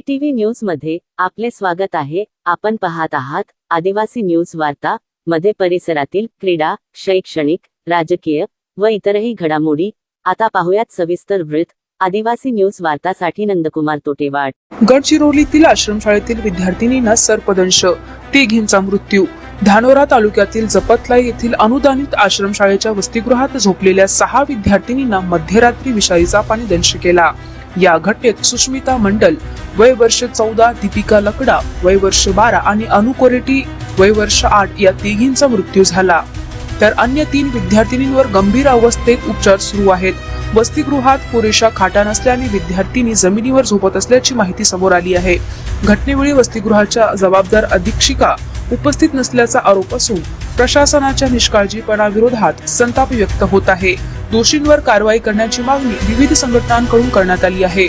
ATV news मध्ये आपले स्वागत आहे। आपण पाहत आहात आदिवासी न्यूज वार्ता मध्ये परिसरातील क्रीडा, शैक्षणिक, राजकीय व इतरही घडामोडी। आता पाहूयात सविस्तर वृत्त। आदिवासी न्यूज वार्तासाठी नंदकुमार तोटेवाड। गडचिरोलीतील आश्रमशाळेतील विद्यार्थिनींना सर्पदंश, तिघींचा मृत्यू। धानोरा तालुक्यातील जपतला येथील अनुदानित आश्रमशाळेच्या वसतिगृहात झोपलेल्या 6 विद्यार्थिनींना मध्यरात्री विषारीचा पाणी दंश केला। या घटनेत सुष्मिता मंडल वय वर्ष 14, दीपिका लकडा वय वर्ष 12 आणि अनु कोरेटी वय वर्ष 8 या तिघींचा मृत्यू झाला, तर अन्य 3 विद्यार्थिनींवर गंभीर अवस्थेत उपचार सुरू आहेत। वसतिगृहात पुरेशा खाटा नसल्याने विद्यार्थिनी जमिनीवर झोपत असल्याची माहिती समोर आली आहे। घटनेवेळी वसतिगृहाच्या जबाबदार अधीक्षिका उपस्थित नसल्याचा आरोप असून प्रशासनाच्या निष्काळजीपणाविरोधात संताप व्यक्त होत आहे। दोषींवर कारवाई करण्याची मागणी विविध संघटनांकडून करण्यात आली आहे।